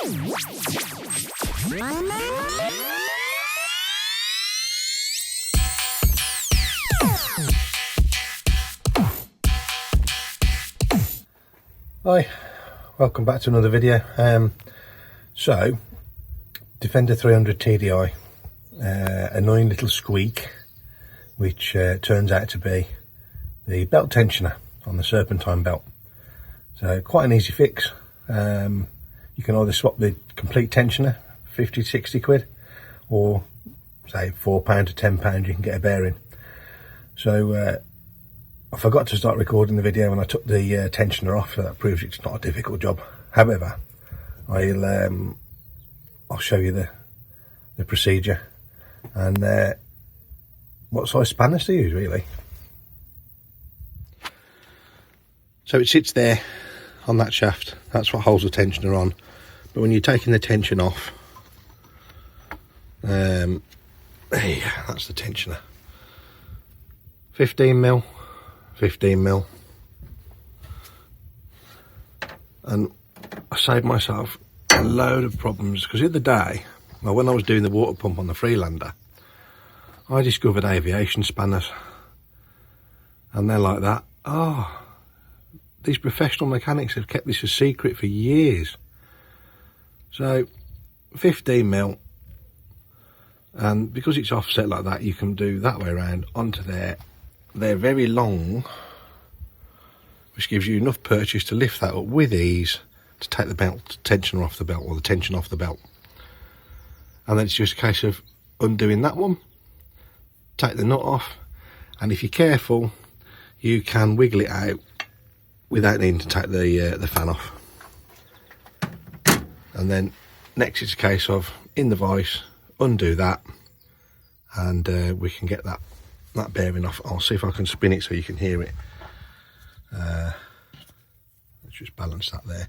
Hi, welcome back to another video. So Defender 300 TDI, annoying little squeak, which turns out to be the belt tensioner on the Serpentine belt. So quite an easy fix. You can either swap the complete tensioner, 50, 60 quid, or say £4 to £10 you can get a bearing. So I forgot to start recording the video when I took the tensioner off, so that proves it's not a difficult job. However, I'll show you the procedure and what size spanners to use really. So it sits there on that shaft, that's what holds the tensioner on, but when you're taking the tension off, there you go, that's the tensioner. 15mm, 15mm, and I saved myself a load of problems because the other day, well, when I was doing the water pump on the Freelander, I discovered aviation spanners, and they're like that. Oh, these professional mechanics have kept this a secret for years. So 15mm, and because it's offset like that, you can do that way around onto there. They're very long, which gives you enough purchase to lift that up with ease to take the belt tensioner off the belt, or the tension off the belt. And then it's just a case of undoing that one, take the nut off, and if you're careful, you can wiggle it out without needing to take the fan off. And then next it's a case of in the vise, undo that, and we can get that bearing off. I'll see if I can spin it so you can hear it. Let's just balance that there.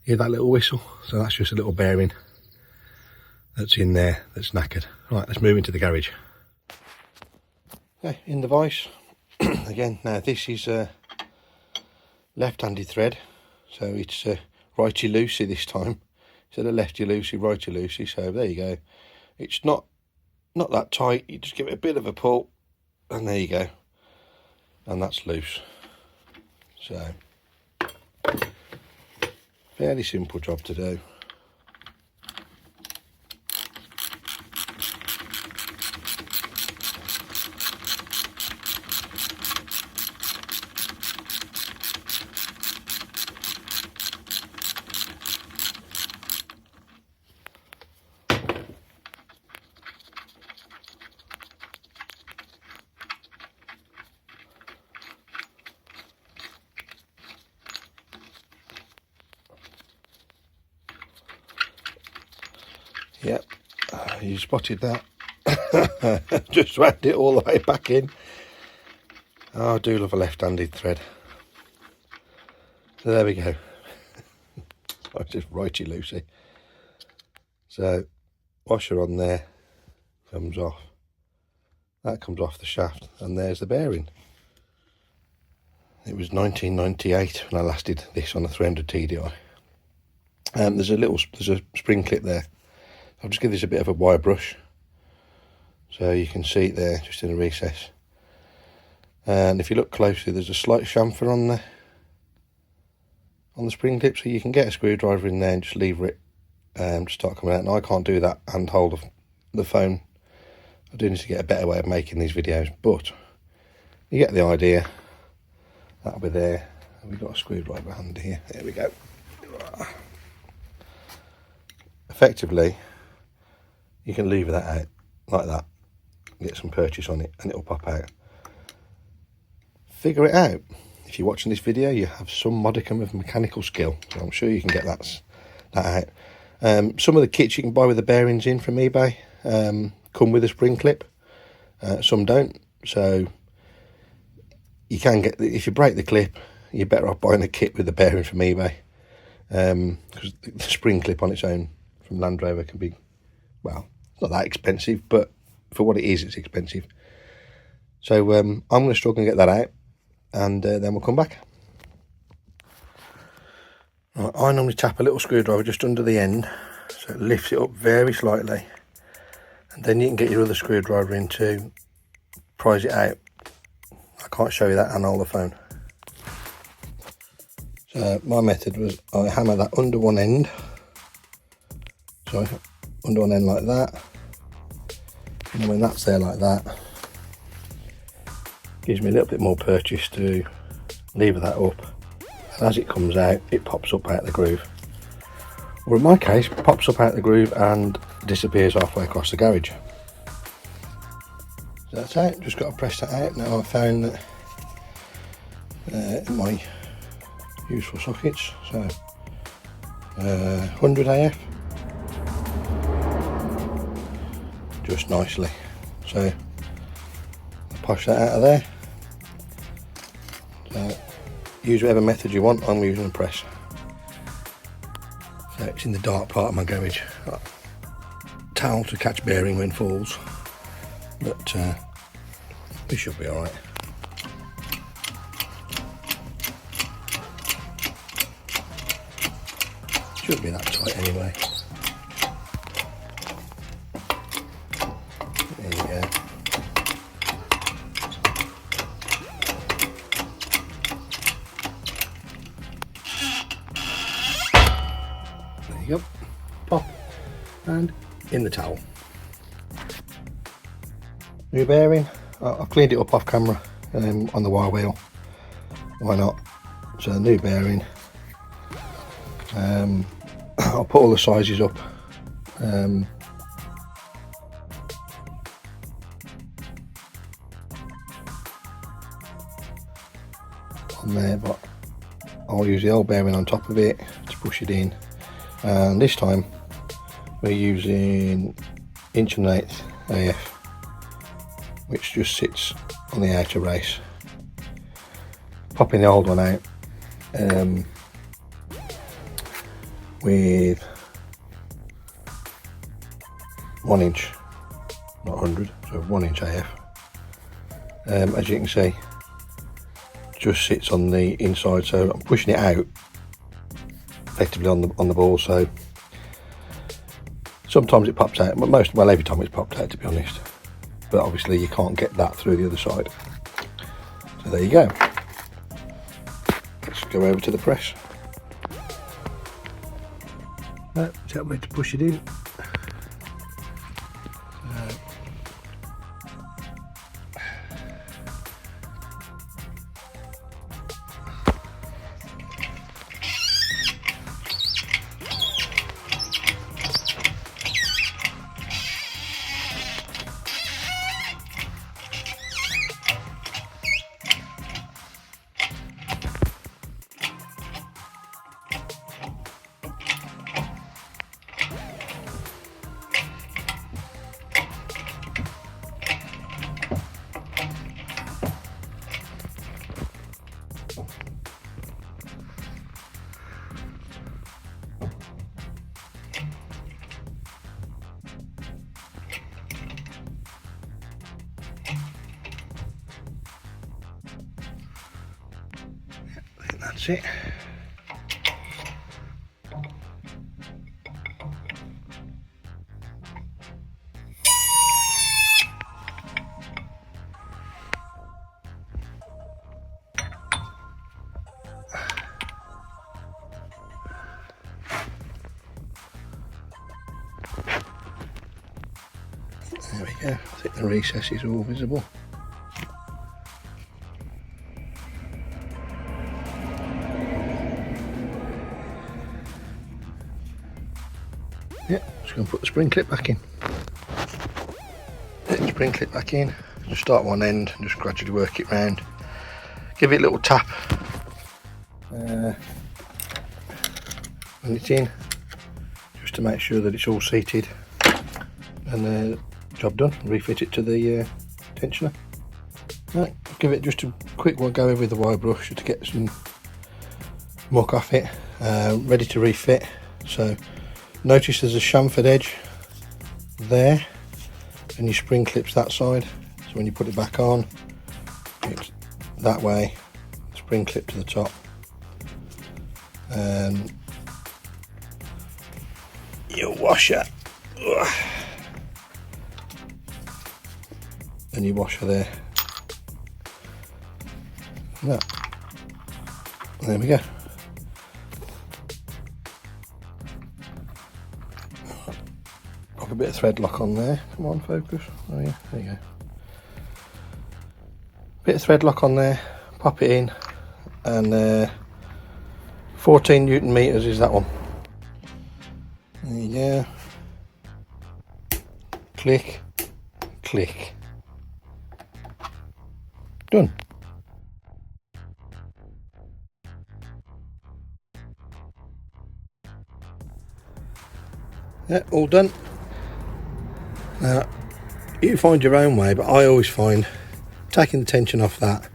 Hear that little whistle? So that's just a little bearing that's in there that's knackered. Right, let's move into the garage. Okay, in the vise again. Now this is left-handed thread, so it's righty-loosey this time instead of lefty-loosey, righty-loosey. So there you go. It's not that tight. You just give it a bit of a pull, and there you go, and that's loose. So fairly simple job to do. Yep, you spotted that. Just wound it all the way back in. Oh, I do love a left-handed thread. So there we go. I just righty-loosey. So washer on there comes off. That comes off the shaft, and there's the bearing. It was 1998 when I last did this on a 300 TDI. There's a spring clip there. I'll just give this a bit of a wire brush so you can see it there just in a recess. And if you look closely, there's a slight chamfer on the spring clip, so you can get a screwdriver in there and just lever it to start coming out. And I can't do that and hold the phone. I do need to get a better way of making these videos, but you get the idea. That'll be there. And we've got a screwdriver handy here. There we go. Effectively, you can lever that out like that, get some purchase on it, and it'll pop out. Figure it out. If you're watching this video, you have some modicum of mechanical skill, so I'm sure you can get that out. Some of the kits you can buy with the bearings in from eBay come with a spring clip. Some don't, so you can get, if you break the clip, you're better off buying a kit with the bearing from eBay, because the spring clip on its own from Land Rover can be, well, not that expensive, but for what it is, it's expensive. So I'm going to struggle and get that out, and then we'll come back. Right, I normally tap a little screwdriver just under the end, so it lifts it up very slightly, and then you can get your other screwdriver in to prise it out. I can't show you that and hold the phone. So my method was I hammer that under one end, like that, and when that's there like that, gives me a little bit more purchase to lever that up, and as it comes out it pops up out the groove, or in my case pops up out the groove and disappears halfway across the garage. So that's out, just got to press that out. Now I've found that in my useful sockets, so 100 AF, just nicely. So I'll push that out of there. So use whatever method you want. I'm using a press. So it's in the dark part of my garage. Towel to catch bearing when falls, but we should be all right. Shouldn't be that tight anyway. There you go. There you go. Pop and in the towel. New bearing. I've cleaned it up off camera on the wire wheel. Why not? So new bearing. I'll put all the sizes up. On there, but I'll use the old bearing on top of it to push it in, and this time we're using 1.1/8 AF, which just sits on the outer race. Popping the old one out with 1 inch, not 100, so 1 inch AF. As you can see, just sits on the inside, so I'm pushing it out effectively on the ball. So sometimes it pops out, but every time it's popped out, to be honest. But obviously you can't get that through the other side. So there you go. Let's go over to the press. Tell me to push it in. That's it. There we go. I think the recess is all visible. Yeah, just going to put the spring clip back in. Put the spring clip back in. Just start one end and just gradually work it round. Give it a little tap when it's in, just to make sure that it's all seated. And job done. Refit it to the tensioner. Right, give it just a quick one go over with the wire brush to get some muck off it. Ready to refit. So notice there's a chamfered edge there. and your spring clips that side, so when you put it back on, it's that way, spring clip to the top, and your washer, and your washer there. That. There we go. Got a bit of thread lock on there. Come on, focus. Oh yeah, there you go. Bit of thread lock on there. Pop it in, and 14 Newton meters is that one. There you go. Click, click. Done. Yeah, all done. Now, you find your own way, but I always find taking the tension off that.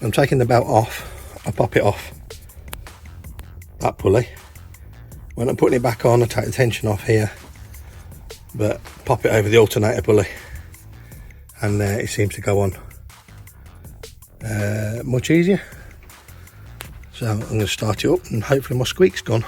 I'm taking the belt off, I pop it off that pulley. When I'm putting it back on, I take the tension off here, but pop it over the alternator pulley, and it seems to go on much easier. So I'm going to start it up, and hopefully my squeak's gone.